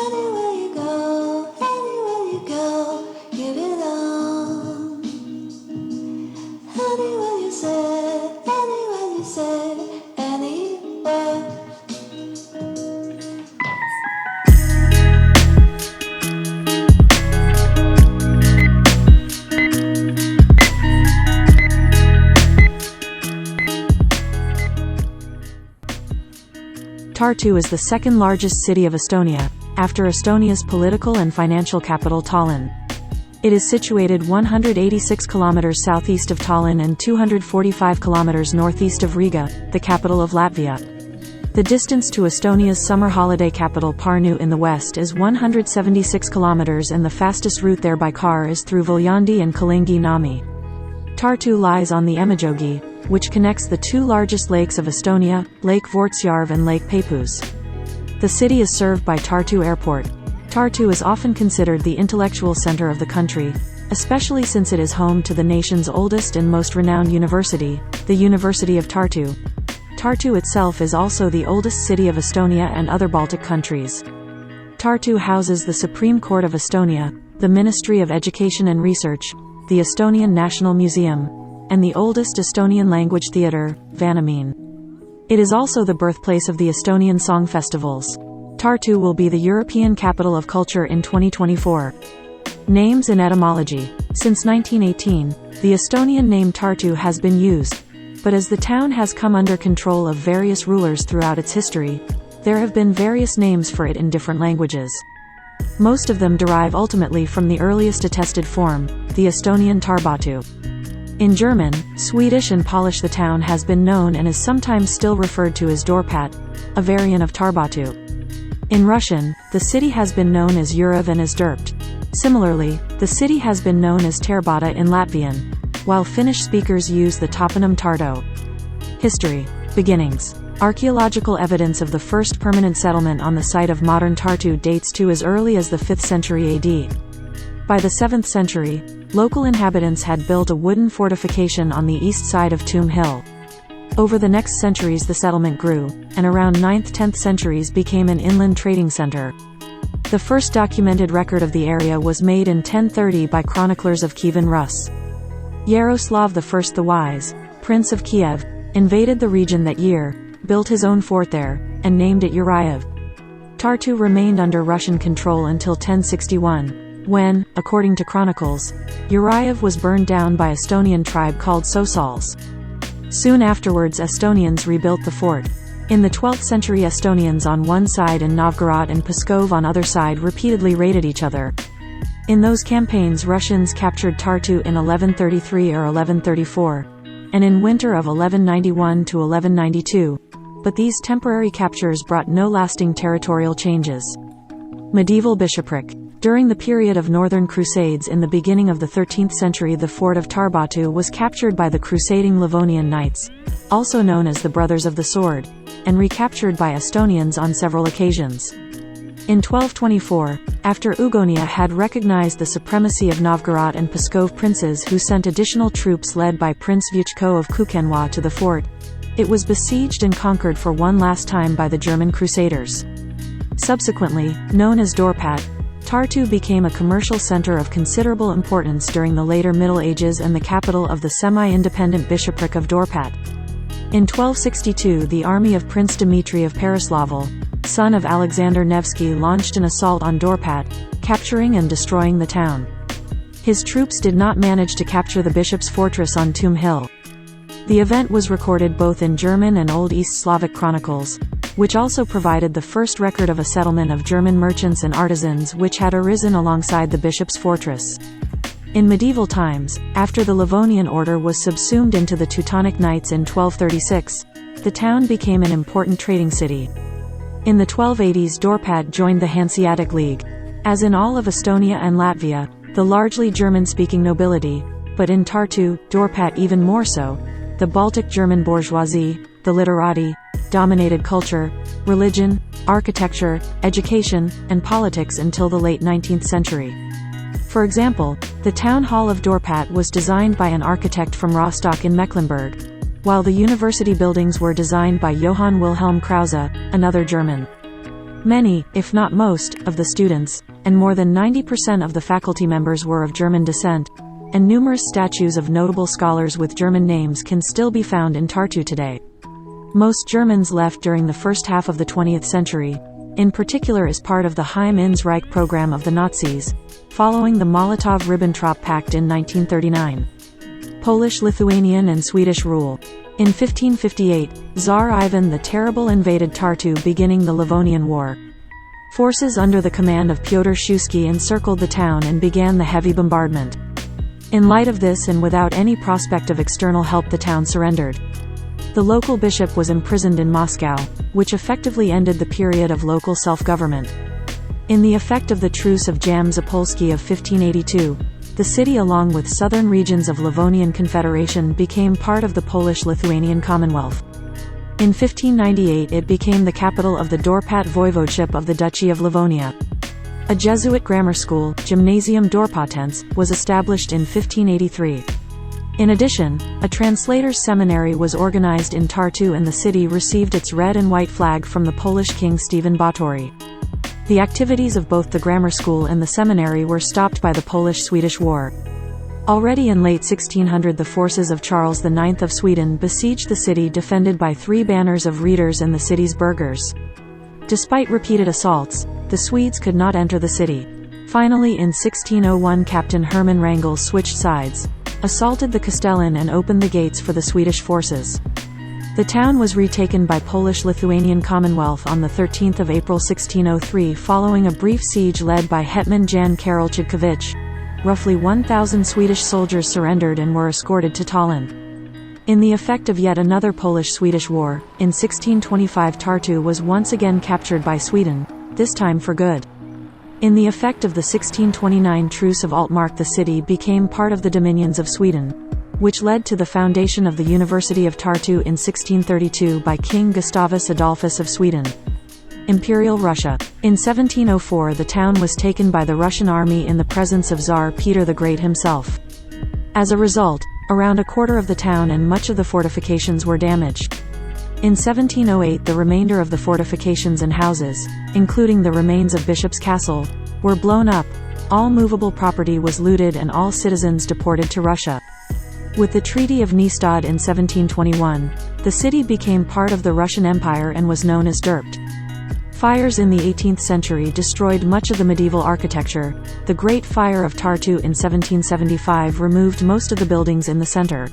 Anywhere you go, you belong. Anywhere you say, anywhere. Tartu is the second largest city of Estonia, after Estonia's political and financial capital Tallinn. It is situated 186 kilometers southeast of Tallinn and 245 kilometers northeast of Riga, the capital of Latvia. The distance to Estonia's summer holiday capital Pärnu in the west is 176 kilometers and the fastest route there by car is through Viljandi and Kalingi-Nami. Tartu lies on the Emajogi, which connects the two largest lakes of Estonia, Lake Vortsjarv and Lake Peipus. The city is served by Tartu Airport. Tartu is often considered the intellectual center of the country, especially since it is home to the nation's oldest and most renowned university, the University of Tartu. Tartu itself is also the oldest city of Estonia and other Baltic countries. Tartu houses the Supreme Court of Estonia, the Ministry of Education and Research, the Estonian National Museum, and the oldest Estonian language theatre, Vanemuine. It is also the birthplace of the Estonian song festivals. Tartu will be the European Capital of Culture in 2024. Names and etymology. Since 1918, the Estonian name Tartu has been used, but as the town has come under control of various rulers throughout its history, there have been various names for it in different languages. Most of them derive ultimately from the earliest attested form, the Estonian Tarbatu. In German, Swedish and Polish the town has been known and is sometimes still referred to as Dorpat, a variant of Tarbatu. In Russian, the city has been known as Urav and as Derpt. Similarly, the city has been known as Terbata in Latvian, while Finnish speakers use the toponym Tartu. History. Beginnings. Archaeological evidence of the first permanent settlement on the site of modern Tartu dates to as early as the 5th century AD. By the 7th century, local inhabitants had built a wooden fortification on the east side of Tomb Hill. Over the next centuries the settlement grew, and around 9th–10th centuries became an inland trading center. The first documented record of the area was made in 1030 by chroniclers of Kievan Rus. Yaroslav I the Wise, Prince of Kiev, invaded the region that year, built his own fort there, and named it Urayev. Tartu remained under Russian control until 1061. When, according to chronicles, Urayev was burned down by Estonian tribe called Sosals. Soon afterwards Estonians rebuilt the fort. In the 12th century Estonians on one side and Novgorod and Pskov on other side repeatedly raided each other. In those campaigns Russians captured Tartu in 1133 or 1134, and in winter of 1191 to 1192, but these temporary captures brought no lasting territorial changes. Medieval bishopric. During the period of Northern Crusades in the beginning of the 13th century the fort of Tarbatu was captured by the crusading Livonian Knights, also known as the Brothers of the Sword, and recaptured by Estonians on several occasions. In 1224, after Ugonia had recognized the supremacy of Novgorod and Pskov princes who sent additional troops led by Prince Vychko of Kukenwa to the fort, it was besieged and conquered for one last time by the German crusaders. Subsequently, known as Dorpat, Tartu became a commercial center of considerable importance during the later Middle Ages and the capital of the semi-independent bishopric of Dorpat. In 1262 the army of Prince Dmitry of Peroslavl, son of Alexander Nevsky, launched an assault on Dorpat, capturing and destroying the town. His troops did not manage to capture the bishop's fortress on Tomb Hill. The event was recorded both in German and Old East Slavic chronicles, which also provided the first record of a settlement of German merchants and artisans which had arisen alongside the bishop's fortress. In medieval times, after the Livonian order was subsumed into the Teutonic Knights in 1236, the town became an important trading city. In the 1280s Dorpat joined the Hanseatic League. As in all of Estonia and Latvia, the largely German-speaking nobility, but in Tartu, Dorpat even more so, the Baltic German bourgeoisie, the literati, dominated culture, religion, architecture, education, and politics until the late 19th century. For example, the town hall of Dorpat was designed by an architect from Rostock in Mecklenburg, while the university buildings were designed by Johann Wilhelm Krause, another German. Many, if not most, of the students, and more than 90% of the faculty members were of German descent, and numerous statues of notable scholars with German names can still be found in Tartu today. Most Germans left during the first half of the 20th century, in particular as part of the Heim ins Reich program of the Nazis, following the Molotov-Ribbentrop Pact in 1939. Polish, Lithuanian and Swedish rule. In 1558, Tsar Ivan the Terrible invaded Tartu, beginning the Livonian War. Forces under the command of Pyotr Shusky encircled the town and began the heavy bombardment. In light of this and without any prospect of external help, the town surrendered. The local bishop was imprisoned in Moscow, which effectively ended the period of local self-government. In the effect of the Truce of Jam-Zapolsky of 1582, the city along with southern regions of Livonian Confederation became part of the Polish-Lithuanian Commonwealth. In 1598 it became the capital of the Dorpat voivodeship of the Duchy of Livonia. A Jesuit grammar school, Gymnasium Dorpatense, was established in 1583. In addition, a translator's seminary was organized in Tartu, and the city received its red and white flag from the Polish king Stephen Batory. The activities of both the grammar school and the seminary were stopped by the Polish-Swedish War. Already in late 1600 the forces of Charles IX of Sweden besieged the city, defended by 3 banners of readers and the city's burghers. Despite repeated assaults, the Swedes could not enter the city. Finally in 1601 Captain Hermann Wrangel switched sides, assaulted the Castellan and opened the gates for the Swedish forces. The town was retaken by Polish-Lithuanian Commonwealth on 13 April 1603 following a brief siege led by Hetman Jan Karolczykiewicz. Roughly 1,000 Swedish soldiers surrendered and were escorted to Tallinn. In the effect of yet another Polish-Swedish war, in 1625 Tartu was once again captured by Sweden, this time for good. In the effect of the 1629 Truce of Altmark the city became part of the dominions of Sweden, which led to the foundation of the University of Tartu in 1632 by King Gustavus Adolphus of Sweden. Imperial Russia. In 1704 the town was taken by the Russian army in the presence of Tsar Peter the Great himself. As a result, around a quarter of the town and much of the fortifications were damaged. In 1708 the remainder of the fortifications and houses, including the remains of Bishop's Castle, were blown up, all movable property was looted and all citizens deported to Russia. With the Treaty of Nystad in 1721, the city became part of the Russian Empire and was known as Derpt. Fires in the 18th century destroyed much of the medieval architecture. The Great Fire of Tartu in 1775 removed most of the buildings in the center.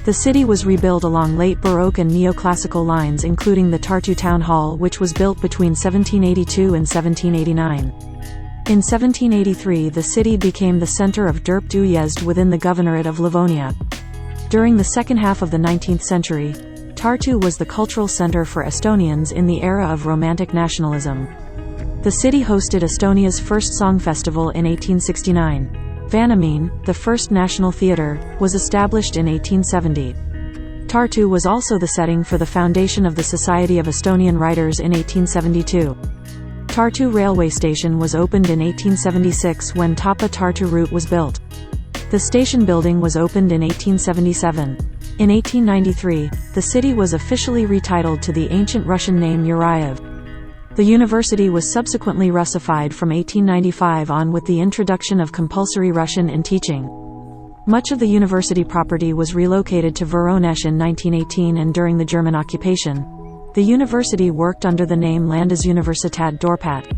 The city was rebuilt along late Baroque and neoclassical lines, including the Tartu Town Hall, which was built between 1782 and 1789. In 1783 the city became the center of Derpt Uyezd within the Governorate of Livonia. During the second half of the 19th century, Tartu was the cultural center for Estonians in the era of Romantic nationalism. The city hosted Estonia's first song festival in 1869. Vanameen, the first national theater, was established in 1870. Tartu was also the setting for the foundation of the Society of Estonian Writers in 1872. Tartu railway station was opened in 1876 when Tapa-Tartu route was built. The station building was opened in 1877. In 1893, the city was officially retitled to the ancient Russian name Urayev. The university was subsequently Russified from 1895 on with the introduction of compulsory Russian in teaching. Much of the university property was relocated to Voronezh in 1918, and during the German occupation, the university worked under the name Landesuniversität Dorpat.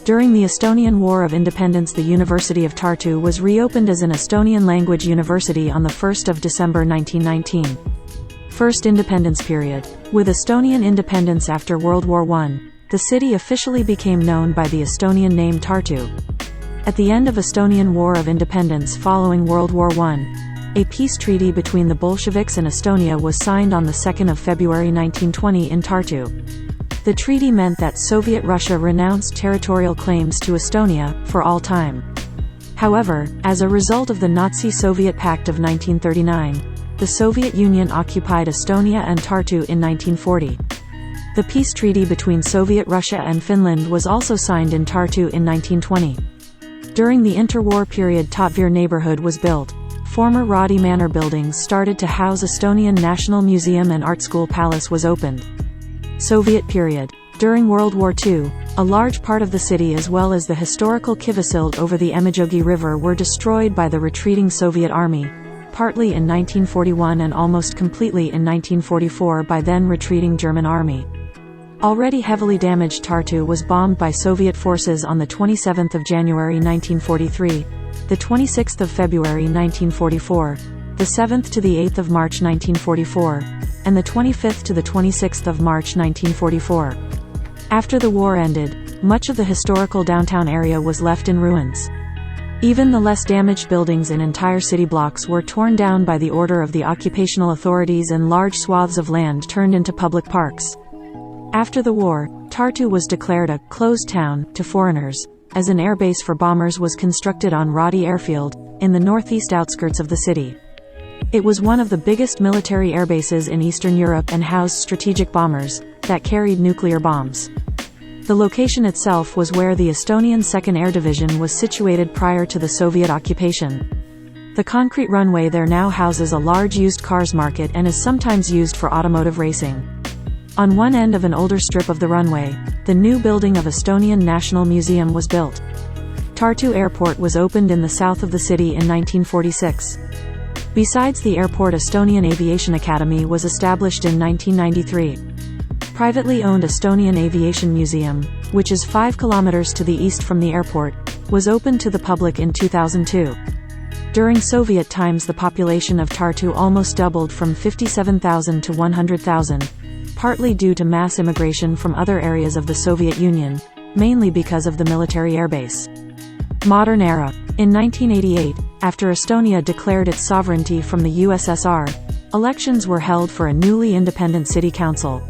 During the Estonian War of Independence, the University of Tartu was reopened as an Estonian language university on 1 December 1919. First independence period. With Estonian independence after World War I, the city officially became known by the Estonian name Tartu. At the end of Estonian War of Independence following World War I, a peace treaty between the Bolsheviks and Estonia was signed on 2 February 1920 in Tartu. The treaty meant that Soviet Russia renounced territorial claims to Estonia, for all time. However, as a result of the Nazi-Soviet Pact of 1939, the Soviet Union occupied Estonia and Tartu in 1940. The peace treaty between Soviet Russia and Finland was also signed in Tartu in 1920. During the interwar period, Tatvere neighborhood was built. Former Radi Manor buildings started to house Estonian National Museum, and Art School Palace was opened. Soviet period. During World War II, a large part of the city as well as the historical Kivisild over the Emijogi River were destroyed by the retreating Soviet army, partly in 1941 and almost completely in 1944 by then retreating German army. Already heavily damaged Tartu was bombed by Soviet forces on the 27th of January 1943, the 26th of February 1944, the 7th to the 8th of March 1944, and the 25th to the 26th of March 1944. After the war ended, much of the historical downtown area was left in ruins. Even the less damaged buildings in entire city blocks were torn down by the order of the occupational authorities and large swaths of land turned into public parks. After the war, Tartu was declared a closed town to foreigners, as an airbase for bombers was constructed on Radi Airfield, in the northeast outskirts of the city. It was one of the biggest military airbases in Eastern Europe and housed strategic bombers that carried nuclear bombs. The location itself was where the Estonian 2nd Air Division was situated prior to the Soviet occupation. The concrete runway there now houses a large used cars market and is sometimes used for automotive racing. On one end of an older strip of the runway, the new building of Estonian National Museum was built. Tartu Airport was opened in the south of the city in 1946. Besides the airport, Estonian Aviation Academy was established in 1993. Privately owned Estonian Aviation Museum, which is 5 kilometers to the east from the airport, was opened to the public in 2002. During Soviet times, the population of Tartu almost doubled from 57,000 to 100,000, partly due to mass immigration from other areas of the Soviet Union, mainly because of the military airbase. Modern era. In 1988, after Estonia declared its sovereignty from the USSR, elections were held for a newly independent city council.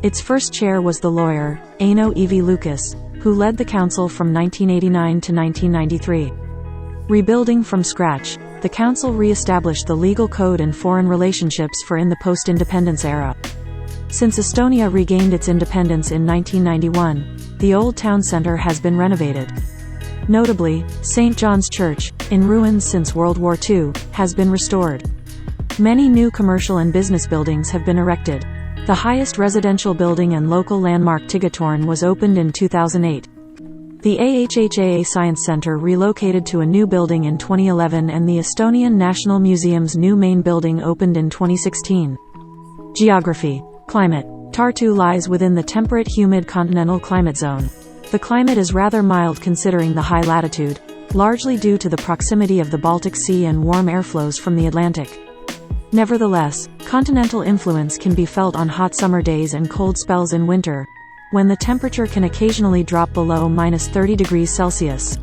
Its first chair was the lawyer, Aino Ivi Lukas, who led the council from 1989 to 1993. Rebuilding from scratch, the council re-established the legal code and foreign relationships for in the post-independence era. Since Estonia regained its independence in 1991, the old town center has been renovated. Notably, St. John's Church, in ruins since World War II, has been restored. Many new commercial and business buildings have been erected. The highest residential building and local landmark Tigatorn was opened in 2008. The AHHAA Science Center relocated to a new building in 2011 and the Estonian National Museum's new main building opened in 2016. Geography. Climate. Tartu lies within the temperate humid continental climate zone. The climate is rather mild considering the high latitude, largely due to the proximity of the Baltic Sea and warm airflows from the Atlantic. Nevertheless, continental influence can be felt on hot summer days and cold spells in winter, when the temperature can occasionally drop below -30 degrees Celsius.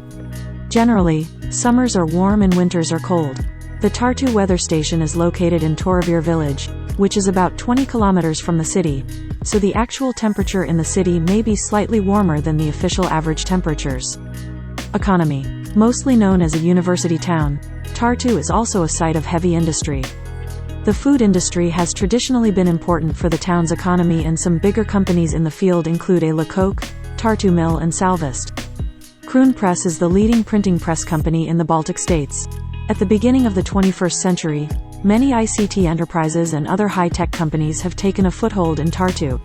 Generally, summers are warm and winters are cold. The Tartu weather station is located in Torevere village, which is about 20 kilometers from the city, so the actual temperature in the city may be slightly warmer than the official average temperatures. Economy. Mostly known as a university town, Tartu is also a site of heavy industry. The food industry has traditionally been important for the town's economy and some bigger companies in the field include A La Coque, Tartu Mill and Salvest. Kroon Press is the leading printing press company in the Baltic states. At the beginning of the 21st century, many ICT enterprises and other high-tech companies have taken a foothold in Tartu.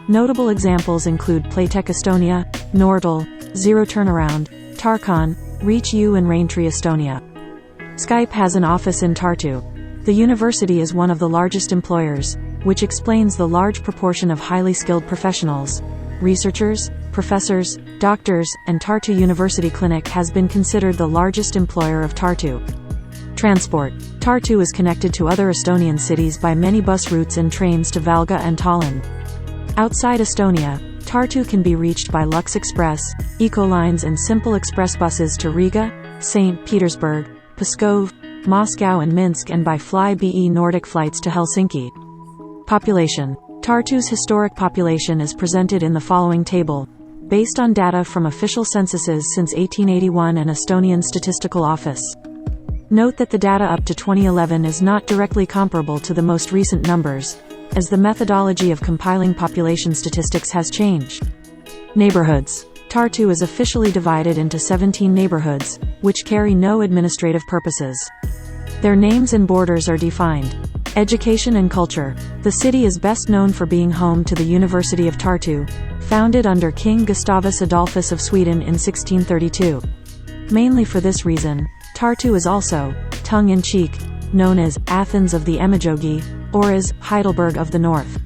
Notable examples include Playtech Estonia, Nortal, Zero Turnaround, Tarkon, Reach U and Raintree Estonia. Skype has an office in Tartu. The university is one of the largest employers, which explains the large proportion of highly skilled professionals. Researchers, professors, doctors, and Tartu University Clinic has been considered the largest employer of Tartu. Transport. Tartu is connected to other Estonian cities by many bus routes and trains to Valga and Tallinn. Outside Estonia, Tartu can be reached by Lux Express, Ecolines and Simple Express buses to Riga, St. Petersburg, Pskov, Moscow and Minsk and by Flybe Nordic flights to Helsinki. Population. Tartu's historic population is presented in the following table, based on data from official censuses since 1881 and Estonian Statistical Office. Note that the data up to 2011 is not directly comparable to the most recent numbers, as the methodology of compiling population statistics has changed. Neighborhoods. Tartu is officially divided into 17 neighborhoods, which carry no administrative purposes. Their names and borders are defined. Education and culture. The city is best known for being home to the University of Tartu, founded under King Gustavus Adolphus of Sweden in 1632. Mainly for this reason, Tartu is also, tongue-in-cheek, known as Athens of the Emijogi, or as Heidelberg of the North.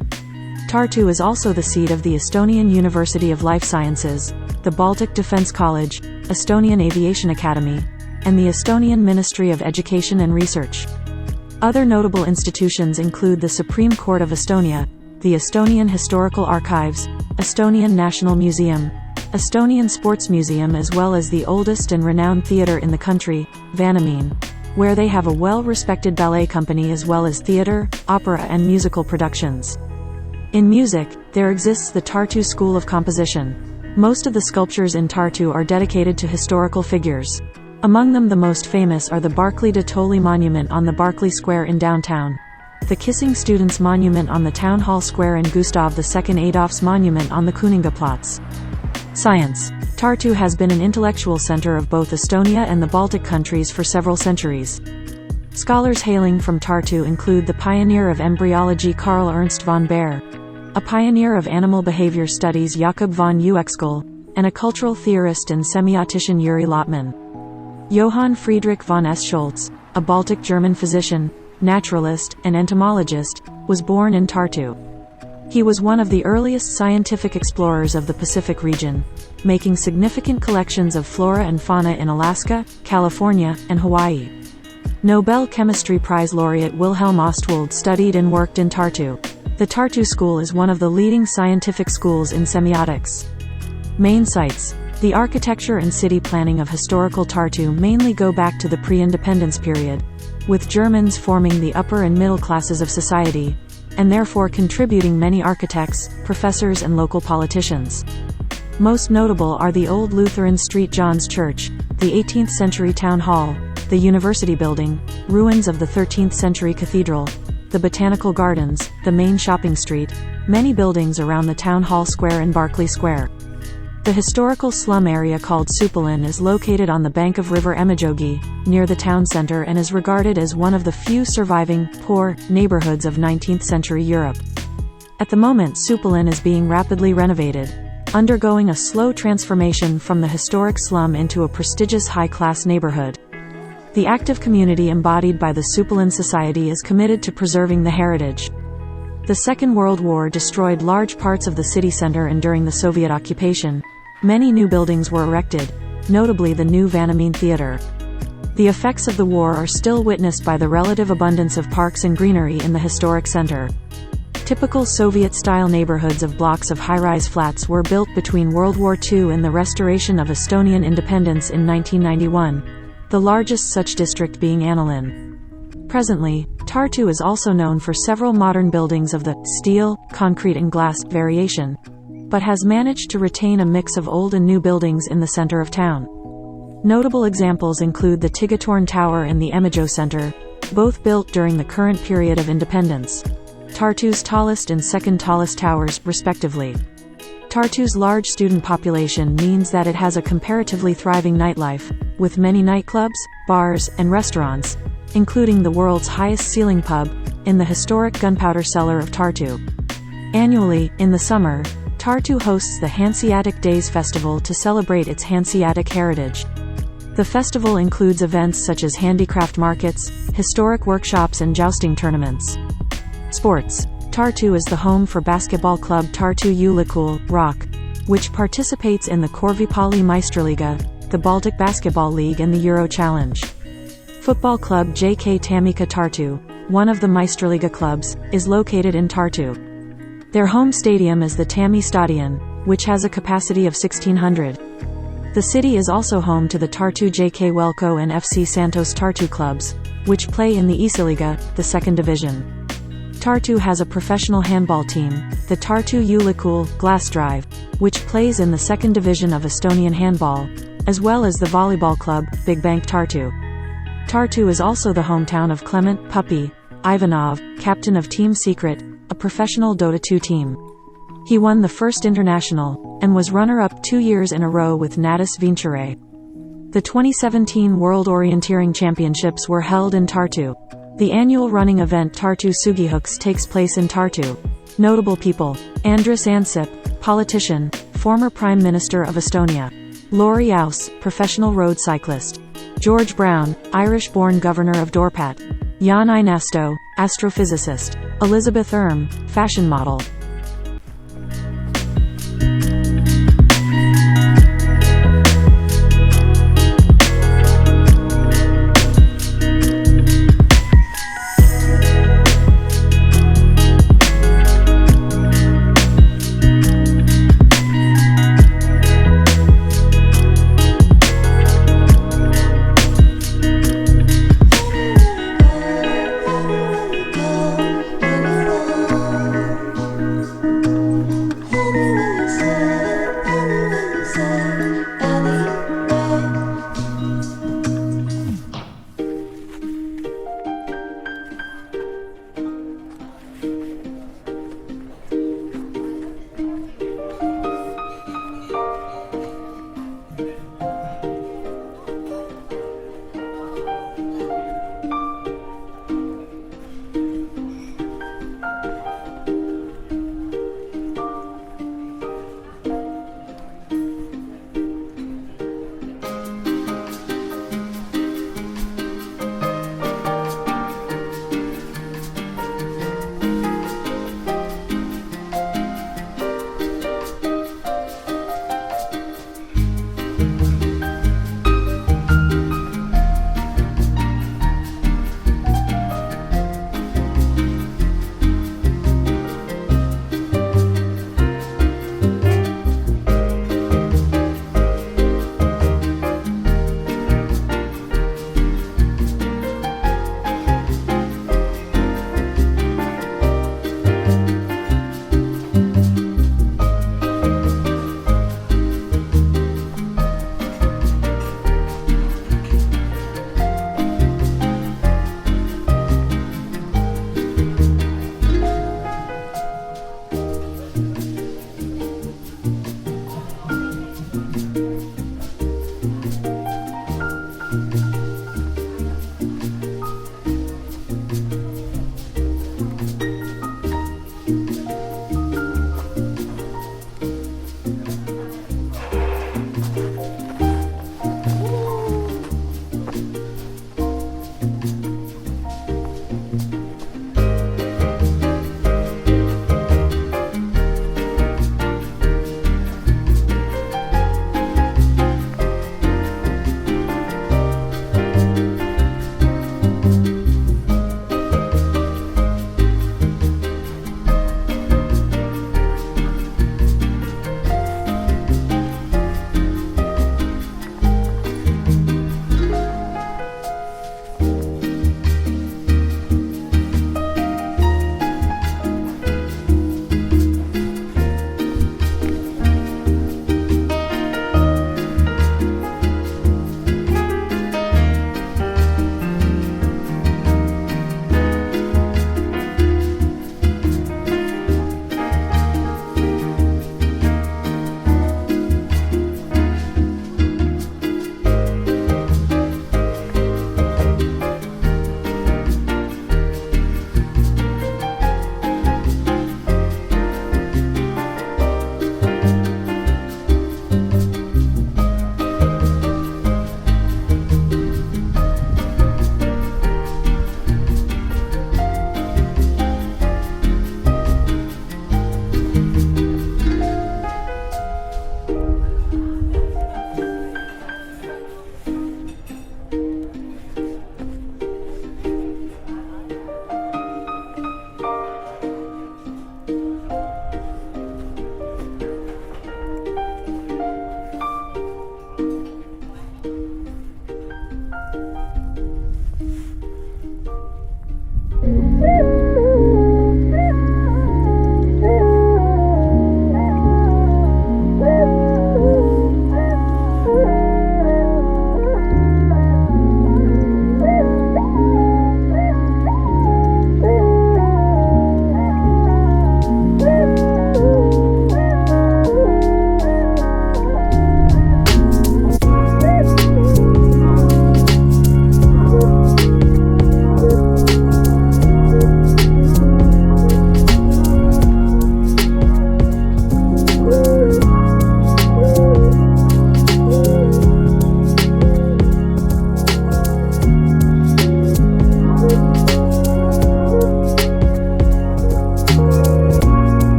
Tartu is also the seat of the Estonian University of Life Sciences, the Baltic Defense College, Estonian Aviation Academy, and the Estonian Ministry of Education and Research. Other notable institutions include the Supreme Court of Estonia, the Estonian Historical Archives, Estonian National Museum, Estonian Sports Museum, as well as the oldest and renowned theatre in the country, Vanemuine, where they have a well-respected ballet company as well as theatre, opera and musical productions. In music, there exists the Tartu School of Composition. Most of the sculptures in Tartu are dedicated to historical figures. Among them the most famous are the Barclay de Tolly Monument on the Barclay Square in downtown, the Kissing Students Monument on the Town Hall Square, and Gustav II Adolf's Monument on the Kuningaplatz. Science. Tartu has been an intellectual center of both Estonia and the Baltic countries for several centuries. Scholars hailing from Tartu include the pioneer of embryology Karl Ernst von Baer, a pioneer of animal behavior studies Jakob von Uexküll, and a cultural theorist and semiotician Yuri Lotman. Johann Friedrich von Eschscholtz, a Baltic German physician, naturalist, and entomologist, was born in Tartu. He was one of the earliest scientific explorers of the Pacific region, making significant collections of flora and fauna in Alaska, California, and Hawaii. Nobel Chemistry Prize laureate Wilhelm Ostwald studied and worked in Tartu. The Tartu School is one of the leading scientific schools in semiotics. Main sites. The architecture and city planning of historical Tartu mainly go back to the pre-independence period, with Germans forming the upper and middle classes of society, and therefore contributing many architects, professors and local politicians. Most notable are the old Lutheran St. John's Church, the 18th century town hall, the university building, ruins of the 13th century cathedral, the botanical gardens, the main shopping street, many buildings around the town hall square and Barclay Square. The historical slum area called Supelin is located on the bank of River Emijogi, near the town center, and is regarded as one of the few surviving, poor, neighborhoods of 19th century Europe. At the moment Supelin is being rapidly renovated, undergoing a slow transformation from the historic slum into a prestigious high-class neighborhood. The active community embodied by the Supelin Society is committed to preserving the heritage. The Second World War destroyed large parts of the city center, and during the Soviet occupation, many new buildings were erected, notably the new Vanemuine Theatre. The effects of the war are still witnessed by the relative abundance of parks and greenery in the historic center. Typical Soviet-style neighborhoods of blocks of high-rise flats were built between World War II and the restoration of Estonian independence in 1991, the largest such district being Anilin. Presently, Tartu is also known for several modern buildings of the steel, concrete and glass variation, but has managed to retain a mix of old and new buildings in the center of town. Notable examples include the Tigatorn Tower and the Emijo Center, both built during the current period of independence, Tartu's tallest and second tallest towers, respectively. Tartu's large student population means that it has a comparatively thriving nightlife, with many nightclubs, bars, and restaurants, including the world's highest ceiling pub, in the historic Gunpowder Cellar of Tartu. Annually, in the summer, Tartu hosts the Hanseatic Days Festival to celebrate its Hanseatic heritage. The festival includes events such as handicraft markets, historic workshops and jousting tournaments. Sports. Tartu is the home for basketball club Tartu Ylikool, ROK, which participates in the Korvipalli Meistriliiga, the Baltic Basketball League and the Euro Challenge. Football club JK Tammika Tartu, one of the Meistriliiga clubs, is located in Tartu. Their home stadium is the Tammi Stadion, which has a capacity of 1,600. The city is also home to the Tartu JK Welko and FC Santos Tartu clubs, which play in the Esiliiga, the second division. Tartu has a professional handball team, the Tartu Ylikool Glass Drive, which plays in the second division of Estonian handball, as well as the volleyball club, Big Bank Tartu. Tartu is also the hometown of Clement Puppy Ivanov, captain of Team Secret, a professional Dota 2 team. He won the first international, and was runner-up 2 years in a row with Natis Vincere. The 2017 World Orienteering Championships were held in Tartu. The annual running event Tartu Sugihooks takes place in Tartu. Notable people: Andris Ansip, politician, former Prime Minister of Estonia. Lauri Aus, professional road cyclist. George Brown, Irish-born Governor of Dorpat. Jan Einasto, astrophysicist. Elizabeth Erm, fashion model.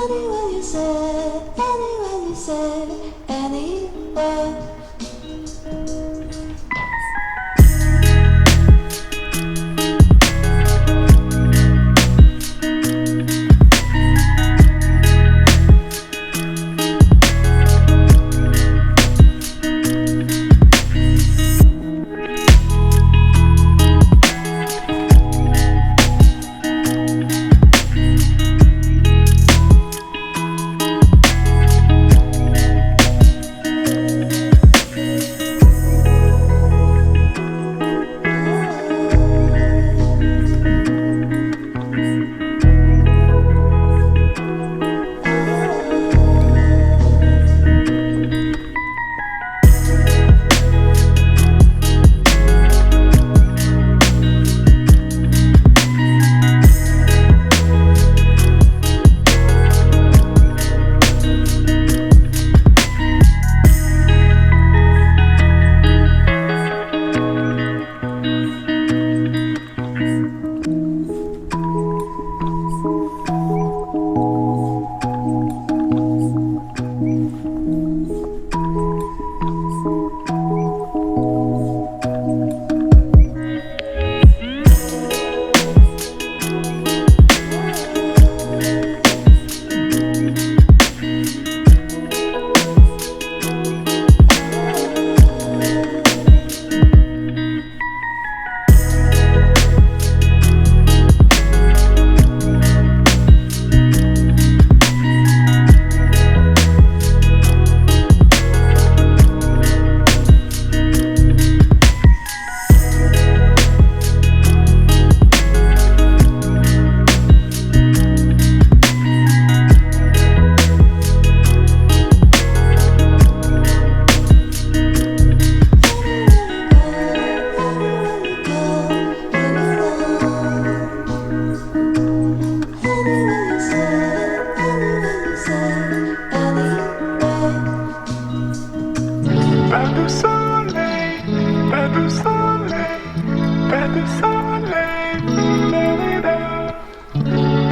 Anywhere you say, anywhere you say, anywhere.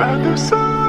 Pas de soleil,